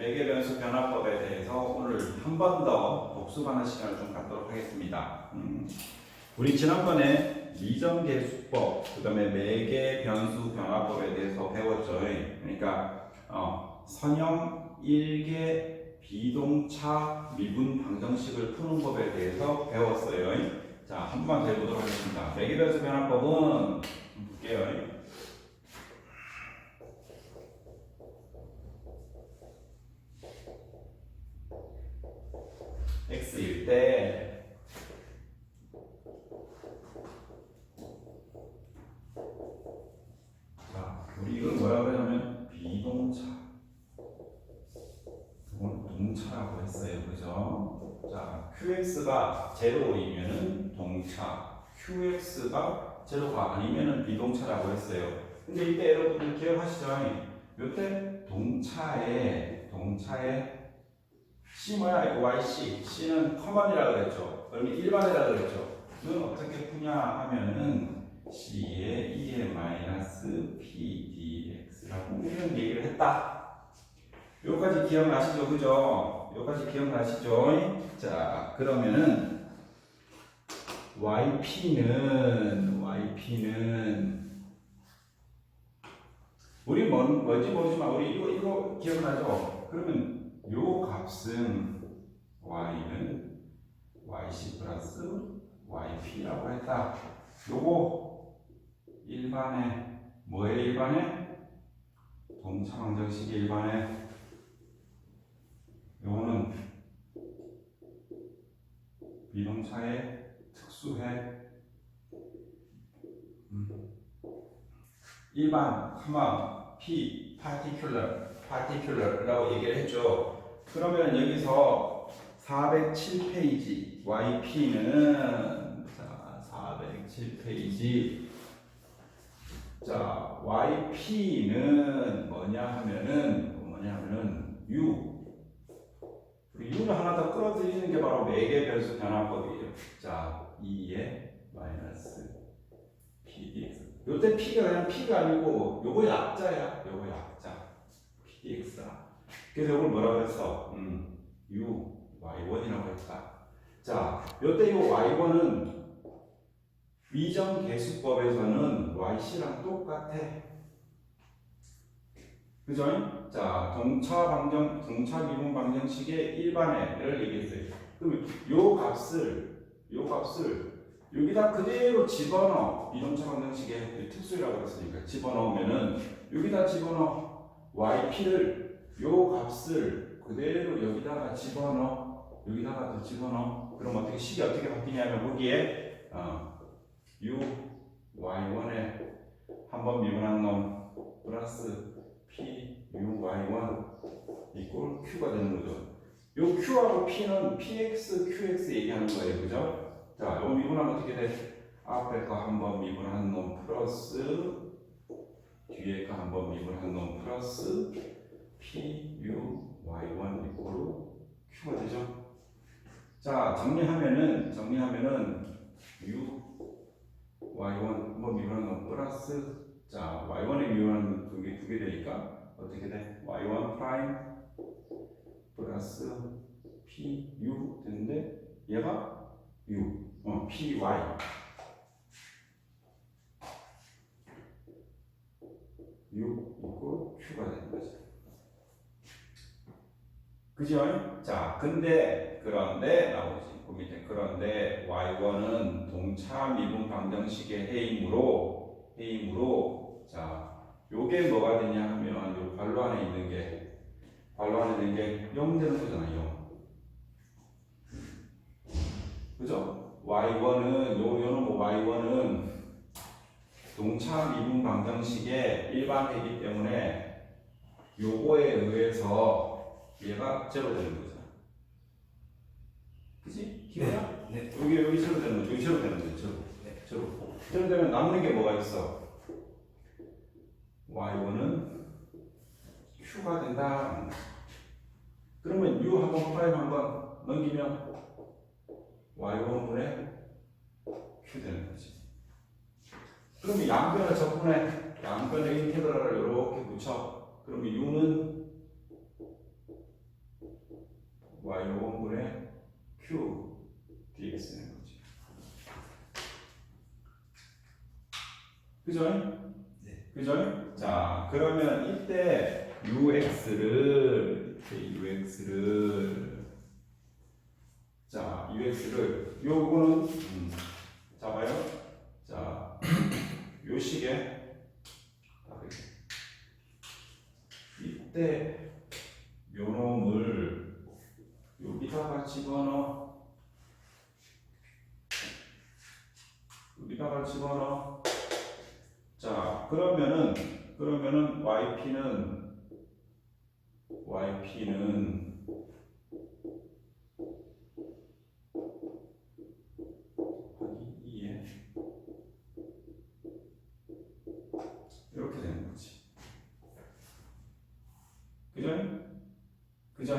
매개변수 변화법에 대해서 오늘 한 번 더 복습하는 시간을 좀 갖도록 하겠습니다. 우리 지난번에 미정계수법, 그 다음에 매개변수 변화법에 대해서 배웠죠. 그러니까 선형 1개 비동차 미분 방정식을 푸는 법에 대해서 배웠어요. 자, 한 번만 더 해보도록 하겠습니다. 매개변수 변화법은 볼게요. x일 때 자, 우리 이걸 뭐라고 하냐면 비동차 이건 동차라고 했어요. 그죠? 자, qx가 제로이면은 동차, qx가 제로가 아니면은 비동차라고 했어요. 근데 이때 여러분들 기억하시죠? 이때 동차에 C 뭐야? YC. C는 커먼이라고 그랬죠. 그러면 일반이라고 그랬죠. 이건 어떻게 푸냐 하면은 C의 2의 마이너스 PDX라고 이런 얘기를 했다. 여기까지 기억나시죠? 그죠? 여기까지 기억나시죠? 자, 그러면은 YP는 우리 뭔지 모르지만 우리 이거 기억나죠? 그러면 요 값은 y는 yc 플러스 yp라고 했다. 요거 일반에 뭐의 일반에? 동차 방정식의 일반에 요거는 비동차의 특수해. 일반, p, particular라고 얘기를 했죠. 그러면 여기서 407페이지 YP는 자 407페이지 자 YP는 뭐냐하면은 U U를 하나 더 끌어들이는 게 바로 매개변수 변화법이에요. 자 2의 마이너스 PDX 요때 P가 그냥 P가 아니고 요거 약자야. 요거 약자 PDX다. 그래서 이걸 뭐라고 했어? U, Y1이라고 했다. 자, 요때 요 Y1은 미정계수법에서는 YC랑 똑같아. 그죠? 자, 동차 미분 방정식의 일반애를 얘기했어요. 그럼 요 값을 여기다 그대로 집어넣어. 비동차 방정식의 특수라고 했으니까 집어넣으면은 여기다 집어넣어. YP를 요 값을 그대로 여기다가 집어넣어. 여기다가 더 집어넣어. 그럼 어떻게 식이 어떻게 바뀌냐면 거기에 U Y1에 한번 미분한 놈 플러스 P U Y1 이꼴 Q가 되는 거죠. 요 Q하고 P는 PX, QX 얘기하는 거예요. 그죠? 자, 요 미분하면 어떻게 돼? 앞에 거 한번 미분한 놈 플러스 뒤에 거 한번 미분한 놈 플러스 P, U, Y1 이꼴로 Q가 되죠. 자, 정리하면은 U, Y1 한번 미분한 놈 플러스 자, Y1에 미분한 두 개 되니까 어떻게 돼? Y1 프라임 플러스 P, U 되는데 얘가 U, PY U 이꼴 Q가 되는 거죠. 그죠? 자, 그런데 나오지. 그 밑에 그런데 Y1은 동차 미분 방정식의 해임으로 자, 요게 뭐가 되냐 하면 요 괄호 안에 있는 게 0 되는 거잖아, 0. 그죠? Y1은 요놈 Y1은 동차 미분 방정식의 일반이기 때문에 요거에 의해서 얘가 제로 되는 거죠. 그치? 기회야? 네. 여기 제로 되는 거죠. 여기 제로 되는 거죠. 제로 되면 남는 게 뭐가 있어? Y1은 Q가 된다. 그러면 U 한번 프라임 한번 넘기면 Y1분의 Q 되는 거지. 그러면 양변을 적분해. 양변의 인테그랄을 이렇게 붙여. 그러면 U는 그죠? 네. 그죠? 자, 그러면 이때 UX를 요거는 자 봐요. 자, 요 식에 이때 요 놈을 여기다가 집어넣어. 자, 그러면은 YP는 이에 이렇게 되는 거지. 그죠?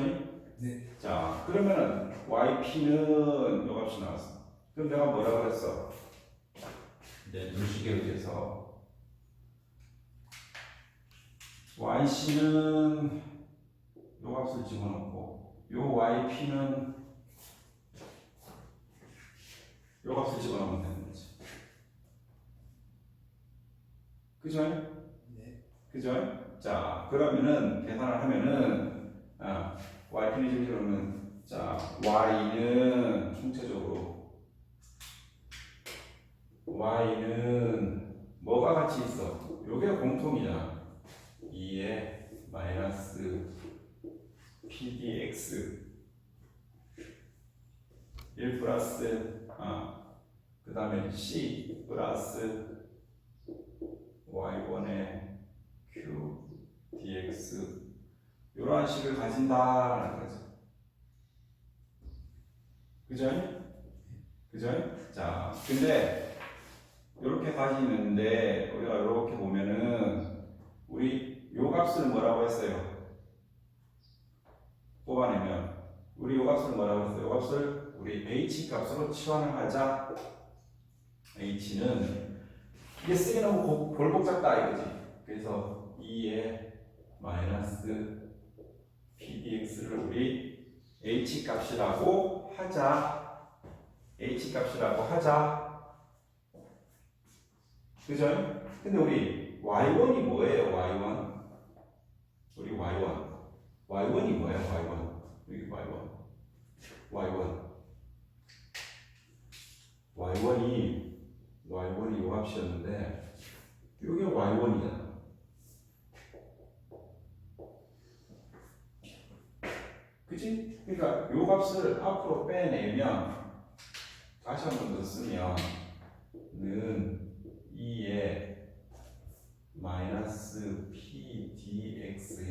네. 자, 그러면은 YP는 요 값이 나왔어. 그럼 내가 뭐라 그랬어? 이제 눈시계로 돼서 YC는 요 값을 집어넣고 요 YP는 요 값을 집어넣으면 되는 거지. 그죠? 네. 그죠? 자, 그러면은 계산을 하면은 YP는 지금 그러면 자, Y는 총체적으로 Y는 뭐가 같이 있어? 요게 공통이잖아. 2에 마이너스 PDX 1 플러스 그 다음에 C 플러스 Y1의 Q DX 이러한 식을 가진다라는 거죠. 그죠? 자, 근데 이렇게 가지는데 우리가 이렇게 보면은 우리 요 값을 뭐라고 했어요? 뽑아내면 우리 요 값을 뭐라고 했어요? 요 값을 우리 H 값으로 치환을 하자. H는 이게 쓰기 너무 골복잡다 이거지. 그래서 2의 마이너스 PDX를 우리 H 값이라고 하자. 그죠? 근데 우리 Y1이 뭐예요? 우리 Y1이 뭐예요? 여기 Y1이 요 값이었는데 이게 Y1이잖아. 그치? 그러니까 요 값을 앞으로 빼내면 다시 한 번 더 쓰면 는 2의 마이너스 PDX에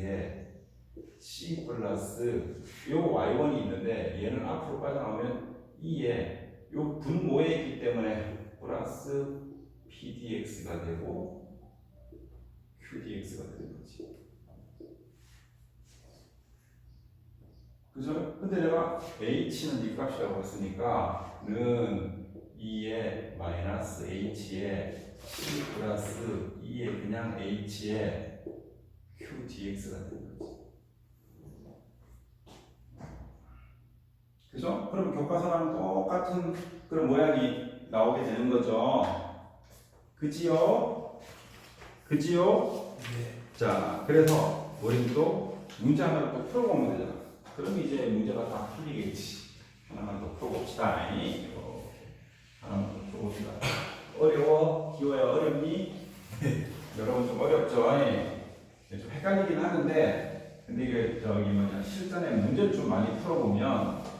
C 플러스 요 Y1이 있는데 얘는 앞으로 빠져나오면 2에 요 분모에 있기 때문에 플러스 PDX가 되고 QDX가 되는 거지. 그죠? 근데 내가 H는 이 값이라고 했으니까 는 2의 마이너스 H에 C 플러스 2의 그냥 H에 QDX가 되는 거지. 그죠? 그럼 교과서랑 똑같은 그런 모양이 나오게 되는 거죠. 그지요? 네. 자, 그래서 우리는 또 문제 하나를 또 풀어보면 되잖아. 그럼 이제 문제가 다 풀리겠지. 하나만 더 풀어봅시다. 하나만 더 풀어봅시다. 어려워? 기호야 어렵니? 여러분 좀 어렵죠? 좀 헷갈리긴 하는데 근데 이게 실전에 문제를 좀 많이 풀어보면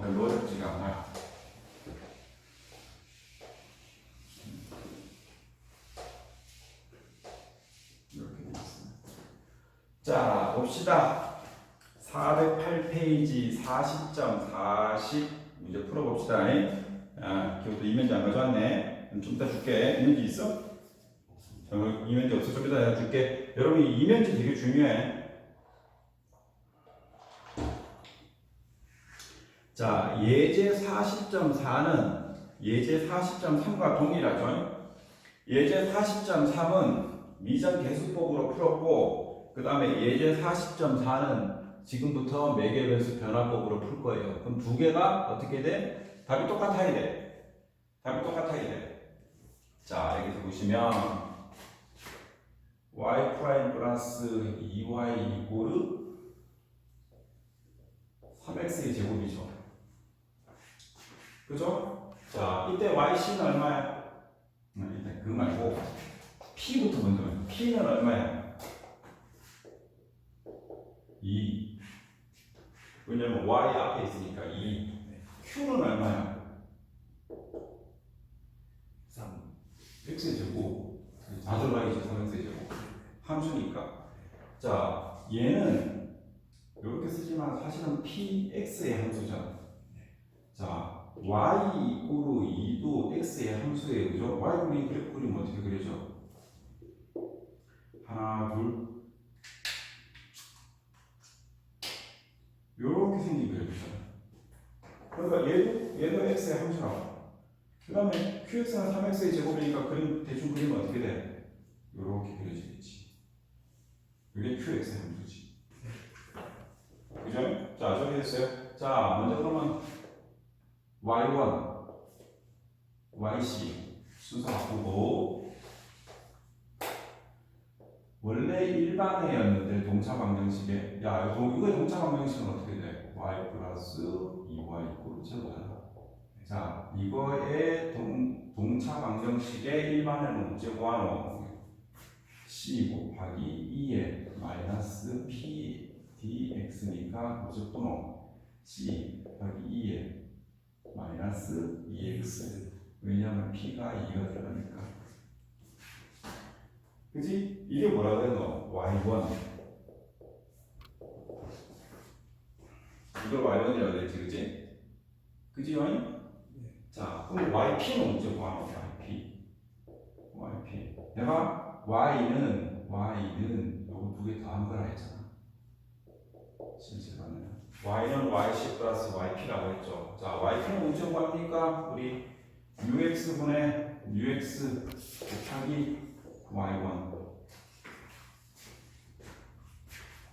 별로 어렵지가 않아요. 이렇게 되겠습니다. 자, 봅시다. 408페이지 40.40 문제 풀어봅시다. 기호도 이면지 안 가져왔네. 좀 이따 줄게. 이면지 있어? 이면지 없어. 좀 이따 줄게. 여러분 이 이면지 되게 중요해. 자, 예제 40.4는 예제 40.3과 동일하죠. 예제 40.3은 미전 계수법으로 풀었고 그 다음에 예제 40.4는 지금부터 매개변수 변화법으로 풀 거예요. 그럼 두 개가 어떻게 돼? 답이 똑같아야 돼. 자, 여기서 보시면 y 프라임 플러스 2y 이꼬르 3x의 제곱이죠. 그죠? 자, 이때 yc는 얼마야? 일단 그 말고 p부터 먼저 해요. p는 얼마야? 2. 왜냐면 y 앞에 있으니까 2. q는 얼마야? 3. x의 제곱. 다 들어가야지 3x의 제곱. 함수니까. 자, 얘는 이렇게 쓰지만 사실은 px의 함수잖아. 자, y 이꼬르 2도 x의 함수예요. 그죠? y 이 그래프 그리면 어떻게 그려져? 하나, 둘. 요렇게 생긴 그래프잖아. 그러니까 얘도 x의 함수라고. 그 다음에 qx는 3x의 제곱이니까 대충 그리면 어떻게 돼? 요렇게 그려지겠지. 이게 qx의 함수지. 그죠? 자, 정리됐어요? 자, 먼저 그러면 y1, yc 순서 바꾸고 원래 일반회였는데 동차 방정식에 이거의 동차 방정식은 어떻게 돼? y 플러스 2y 이꼴 제곱하나. 자, 이거의 동차 방정식의 일반회는 어째 구하노? c 곱하기 2에 마이너스 p dx니까 어째 구노? c 곱하기 2에 마이너스 2x. 왜냐하면 p가 2가 들어가니까. 그치? 이게 뭐라고 해야 너? y1. 이걸 y1이라고 했지, 그치? 그치, 형이? 자, 그럼 yp는 언제 구하노? yp. 내가 y는 요거 두 개 더한 거라 했잖아. 실제로는 y는 yc 플러스 yp라고 했죠. 자, yp는 언제 구합니까? 우리 ux분의 ux 곱하기 y1.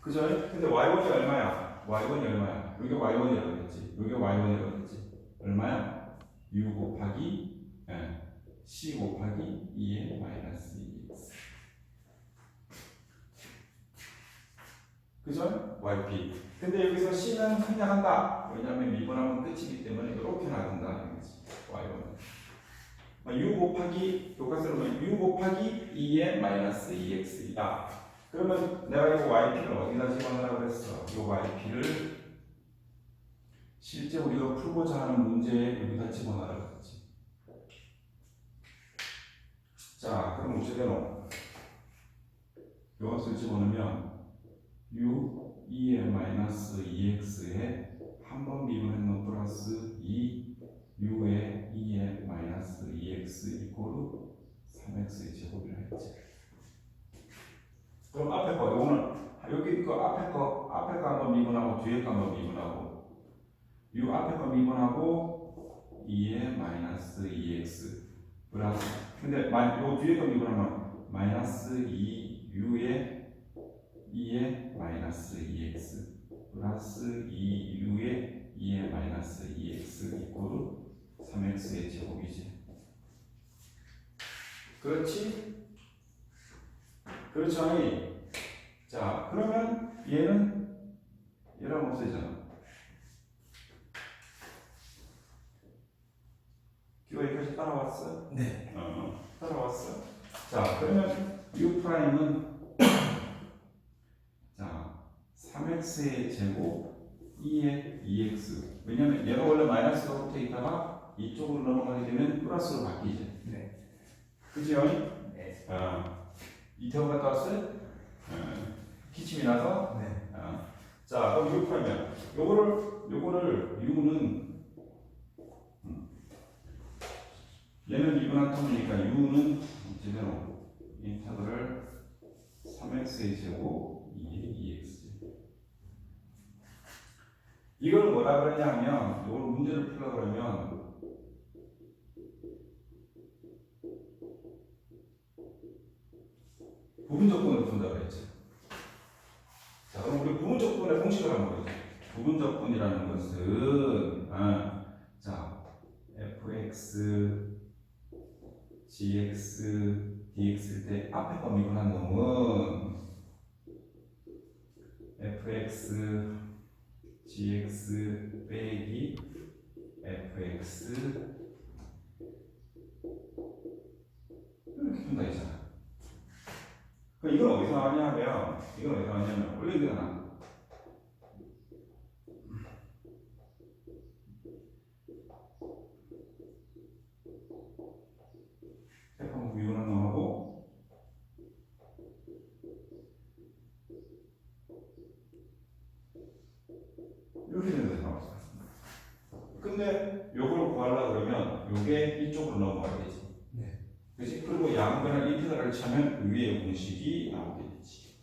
그죠? 근데 y1이 얼마야? y1이 얼마야? 여기 y1이라고 했지. 여기 y1이라고 했지. 얼마야? u 곱하기 c 곱하기 2의 마이너스 2x. 그죠? yp. 근데 여기서 c는 생략한다. 왜냐하면 미분하면 끝이기 때문에 이렇게 나간다. y1. u 곱하기 교과서로 보면 u 곱하기 2의 마이너스 2x이다. 그러면 내가 이거 yp를 어디다 집어넣으라고 그랬어? 이 yp를 실제 우리가 풀고자 하는 문제에 여기다 집어넣으라고 그랬지. 자, 그럼 어떻게 되노? 이것을 집어넣으면 u 2의 마이너스 2x에 한 번 미분했는 플러스 2u의 2의 마이너스 2x 이꼬르 3x의 제곱이라 했지. 그럼 앞에 거 이거는 여기 거 앞에 거 한번 미분하고 뒤에 거 한번 미분하고 u 앞에 거 미분하고 2의 마이너스 2x 플러스 근데 요 뒤에 거 미분하면 마이너스 2u의 2의 마이너스 2x 플러스 2u의 2의 마이너스 2x 이꼬르 3x의 제곱이지. 그렇지? 그렇죠? 자, 그러면 얘랑 없애잖아. 이거 여기까지 따라왔어? 네. 따라왔어. 자, 그러면 u 프라임은 자 3x의 제곱 2의 2x. 왜냐면 얘가 원래 마이너스가 붙어 있다가 이쪽으로 넘어가게 되면 플러스로 바뀌지. 네. 그죠? 네. 이태원 갔다 왔어요? 기침이 나서? 네. 자, 그럼 u 프라임이야. 요거를 u는 얘는 미분한 텀이니까 u는 제대로 인터그럴 3x의 제곱 2의 2x. 이걸 뭐라 그러냐면 이걸 문제를 풀라 그러면 부분 조건을 푼다 그랬죠. 자, 그럼 우리 부분 조건의 공식을 한번 보자. 부분 조건이라는 것은 자 fx, gx, dx일 때 앞에 거 미분한 놈은 fx gx 빼기 fx 이렇게 된다 했잖아. 그 이건 어디서 나왔냐면 원래 이게 나 f 미분한 놈하고 이렇게 되는 데서 나왔어. 근데 요걸 구하려고 그러면 요게 이쪽으로 넘어가야 되지. 네. 그치? 그리고 양변을 인테그랄을 차면 위의 공식이 나오게 되지.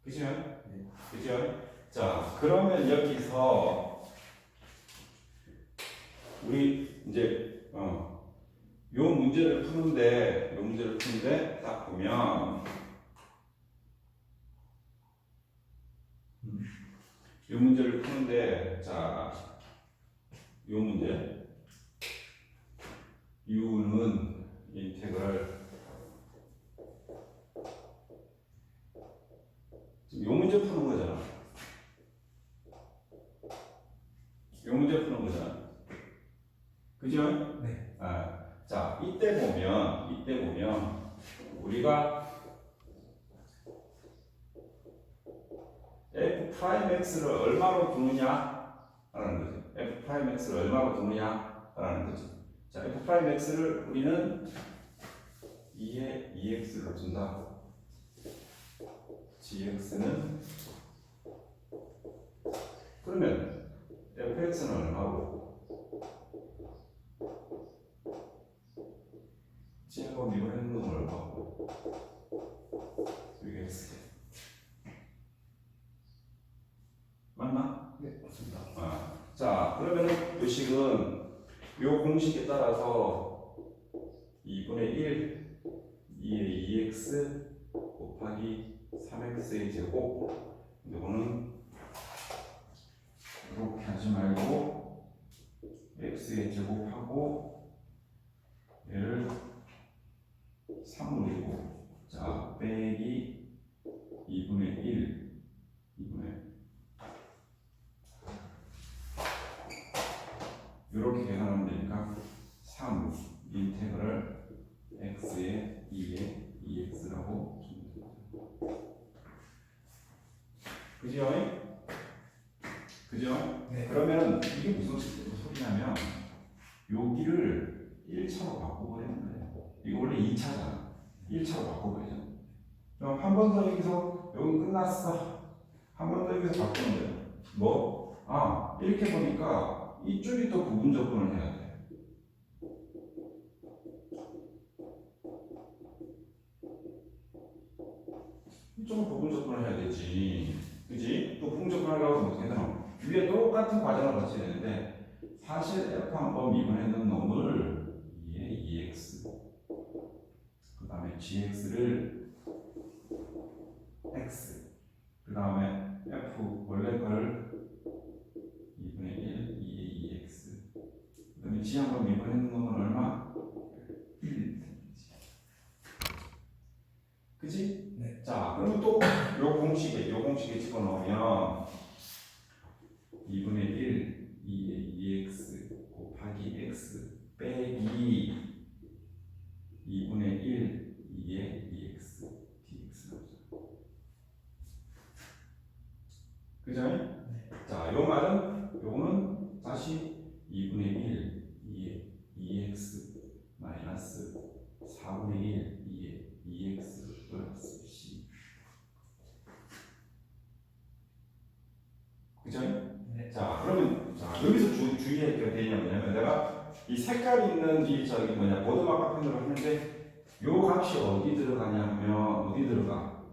그죠? 네. 그죠? 자, 그러면 여기서 우리 이제 요 문제를 푸는데 딱 보면 요 문제를 푸는데 자, 요 문제 u는 인테그랄 지금 요 문제 푸는 거잖아. 요 문제 푸는 거잖아. 그죠? 네. 자, 이때 보면 우리가 f 프라임 x를 얼마로 두느냐라는 거지. f 프라임 x를 얼마로 두느냐라는 거지. 자, f 프라임 x를 우리는 2에 2x를 둔다. gx는 그러면 fx는 얼마고? 지금 미분했는 건 얼마고? 이게 x 맞나? 네, 맞습니다. 자, 그러면은 요 식은 요 공식에 따라서 2분의 1 2의 2x 곱하기 3x의 제곱 이거는 이렇게 하지 말고 x의 제곱하고 얘를 3으로 자 빼기 2분의 1 이렇게 계산하면 되니까 3 인테그럴 x의 2의 2x라고 주면 됩니다. 그죠? 그죠? 네. 그러면 이게 무슨 소리냐면 여기를 1차로 바꿔버리는 거예요. 이거 원래 2차잖아. 1차로 바꿔버리죠. 그럼 한 번 더 여기서 여기 끝났어. 한 번 더 여기서 바꾸는 거예요. 뭐? 이렇게 보니까 이쪽이 또 부분 접근을 해야 돼. 이쪽은 부분 접근을 해야 되지. 그지? 또 부분 접근하려고 하면 어떻게 되나? 위에 똑같은 과정을 거쳐야 되는데 사실 f 한번 미분했는 놈을 2의 2x 그 다음에 gx를 x 그 다음에 f 원래 거를 2분의 1 2의 2x 그 다음에 g 한번 미분했는 놈은 얼마? 1 그지? 네. 자, 그럼 또 요 공식에 집어넣으면 2분의 1 2의 2x 곱하기 x 빼기 2분의 1 2의 2x dx 나오죠. 그죠? 네. 자, 요 말은 요거는 다시 2분의 1 2의 2x 마이너스 4분의 1 2의 2x 플러스 c 그죠? 네. 자, 그러면 여기서 주의할 게 되냐면 내가 이 색깔 있는 이 저기 보드마크 편으로 했는데 요 값이 어디 들어가냐 하면 어디 들어가?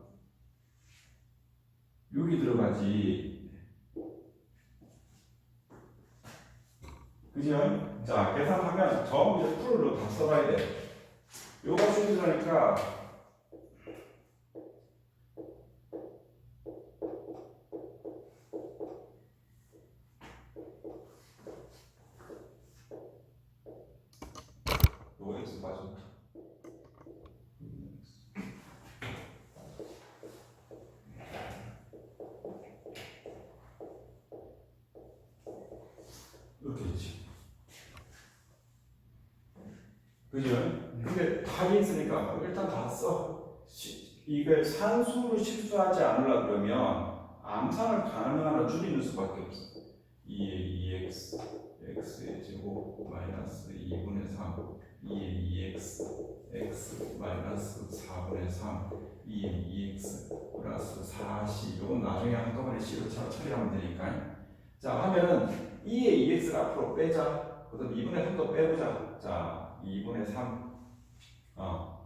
여기 들어가지. 그죠? 자, 계산하면 전부 이제 풀로 다 써봐야 돼. 요 값이 들어가니까 요 x 빠져. 이렇게 되지. 그죠? 근데 답이 있으니까 일단 다 써. 이게 산수를 실수하지 않으려 그러면 암산을 가능한 줄이는 수밖에 없어. 2의 2x x의 제곱 마이너스 2분의 3 2의 2x x 마이너스 4분의 3 2의 2x 플러스 4c. 이건 나중에 한꺼번에 c로 처리하면 되니까. 자 하면은 2의 2x를 앞으로 빼자. 그다음 2분의 3도 빼보자. 자 2분의 3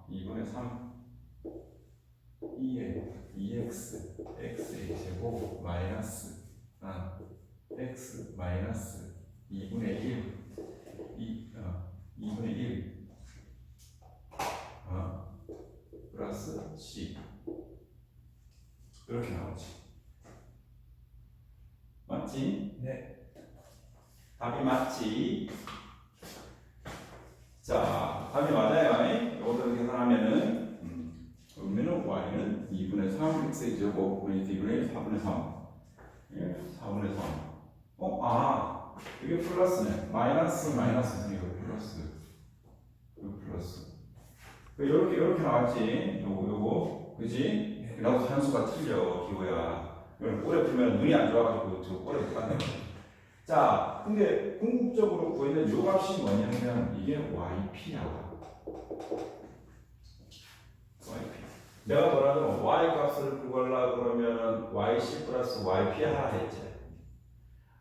2분의 3 2의 2x x의 제곱 마이너스 x 마이너스 2분의 1 2분의 1 플러스 c. 이렇게 나오지. 맞지? 네. 답이 맞지? 자, 답이 맞아요. 이것도 계산하면은 그러면은 y는 2분의 3 x의 제곱 분의 2분의 4분의 3 4분의 3 이게 플러스네. 마이너스 이거 플러스 이거 플러스 이렇게 나왔지. 요거 그지? 나도 산수가 틀려 기호야. 이걸 꼬리 풀면 눈이 안 좋아가지고 저 꼬리 못 봤네. 자, 근데 궁극적으로 구해는 요 값이 뭐냐면 이게 yp야. yp. 내가 뭐라도 y 값을 구하려고 그러면 yc 플러스 yp 하라 했지.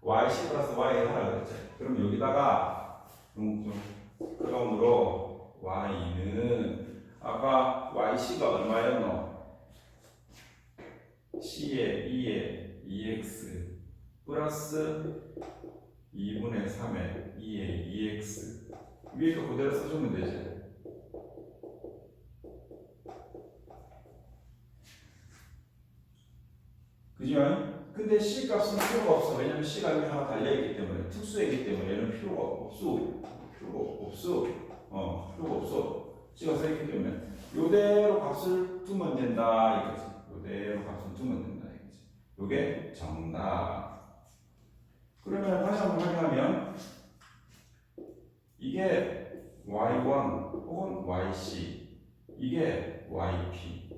yc 플러스 y 하라 그랬지. 그럼 여기다가 그럼으로 y는 아까 yc가 얼마였노? c에 2에 2x 플러스 2분의 3에 2에 2x 위에 거 그대로 써주면 되지. 그죠? 근데 c 값은 필요가 없어. 왜냐면 c가 여기 하나 달려있기 때문에 특수이기 때문에 얘는 필요가 없어. 필요가 없어. c가 써있기 때문에 요대로 값을 두면 된다 이거지. 요대로 값을 두면 된다 이거지. 요게 정답. 그러면 다시 한번 확인하면 이게 y1 혹은 yc 이게 yp.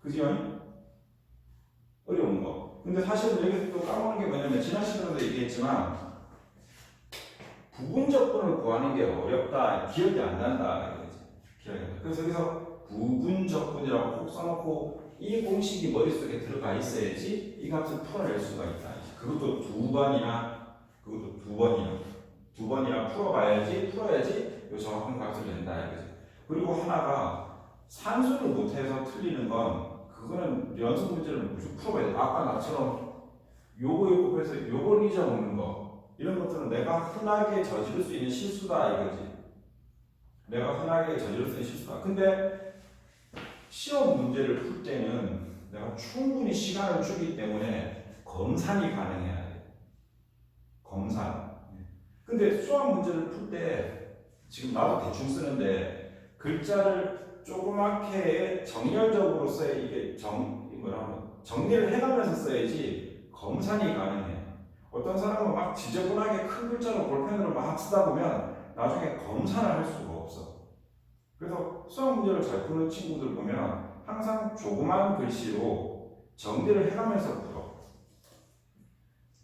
그죠? 어려운 거. 근데 사실은 여기서 또 까먹는 게 뭐냐면 지난 시간에도 얘기했지만 부분적분을 구하는 게 어렵다. 기억이 안 난다. 그래서 여기서 부분적분이라고 꼭 써놓고 이 공식이 머릿속에 들어가 있어야지 이 값을 풀어낼 수가 있다. 그것도 두 번이나 풀어야지 이 정확한 값을 낸다. 이거지. 그리고 하나가 산수를 못해서 틀리는 건 그거는 연습 문제를 무조건 풀어봐야 돼. 아까 나처럼 요거 그래서 요걸 잊어먹는 거 이런 것들은 내가 흔하게 저지를 수 있는 실수다 이거지. 근데 시험 문제를 풀 때는 내가 충분히 시간을 주기 때문에 검산이 가능해야 돼. 검산. 근데 수학 문제를 풀 때 지금 나도 대충 쓰는데 글자를 조그맣게 정렬적으로 써야 이게 정리를 해가면서 써야지 검산이 가능해. 어떤 사람은 막 지저분하게 큰 글자로 볼펜으로 막 쓰다 보면 나중에 검산을 할 수가 없어. 그래서 수학 문제를 잘 푸는 친구들 보면 항상 조그만 글씨로 정리를 해가면서 풀어.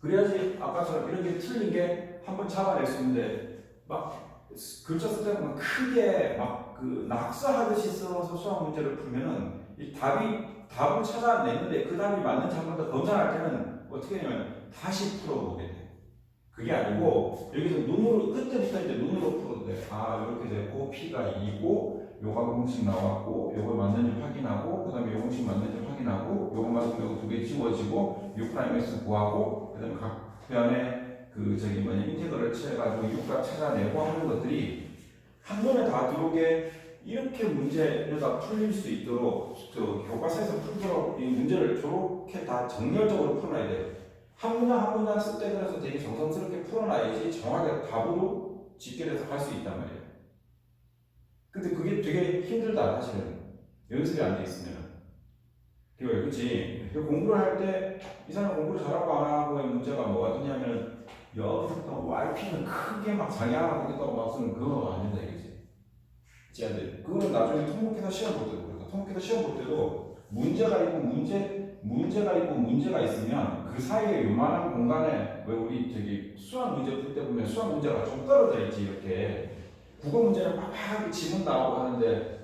그래야지 아까처럼 이런 게 틀린 게 한번 잡아낼 수 있는데 막 글자 쓸 때 보면 크게 막 그 낙서하듯이 써서 수학 문제를 풀면은 이 답을 찾아내는데 그 답이 맞는지 한 번 더 검사할 때는 어떻게 하냐면 다시 풀어보게 돼. 그게 아니고 여기서 눈으로 그때부터 이제 눈으로 풀어도 돼. 이렇게 되고 p가 2고 요가 공식 나왔고 요거 맞는지 확인하고 그다음에 요 공식 맞는지 확인하고 요거 맞으면 요거 두 개 지워지고 6'x 구하고 그다음에 각 변에 인테그럴 취해가지고 6값 찾아내고 하는 것들이 한눈에 다 들어오게 이렇게 문제에다 풀릴 수 있도록 교과서에서 풀도록 이 문제를 저렇게 다 정렬적으로 풀어놔야 돼. 한 문장 쓸 때 그래서 되게 정성스럽게 풀어놔야지 정확하게 답으로 집계해서 갈 수 있단 말이에요. 근데 그게 되게 힘들다 사실은 연습이 안 돼 있으면. 그치? 공부를 할 때 이 사람 공부를 잘하고 안 하고의 문제가 뭐가 되냐면 여기서부터 YP는 크게 막 자기 하나 보겠다고 막 쓰는 그거 안 된다 이거지. 쟤들 그거는 나중에 통목해서 시험 볼 때도 그렇다. 통목해서 시험 볼 때도 문제가 있고 문제가 있으면 그 사이에 요만한 공간에 왜 우리 저기 수학 문제 풀 때 보면 수학 문제가 좀 떨어져 있지 이렇게 국어 문제는 팍팍 지문 나오고 하는데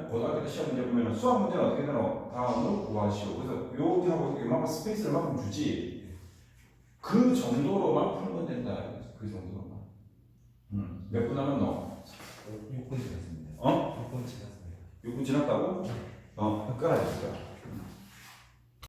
고등학교 때 시험 문제 보면 수학 문제는 어떻게 되노? 다음으로 구하시오. 그래서 여기하고 이만큼 스페이스를 만큼 주지. 그 정도로만 풀면 된다. 그 정도로만. 몇 분 남았노? 6분 지났습니다. 어? 6분 지났습니다. 6분 지났다고? 끊어야 되니까.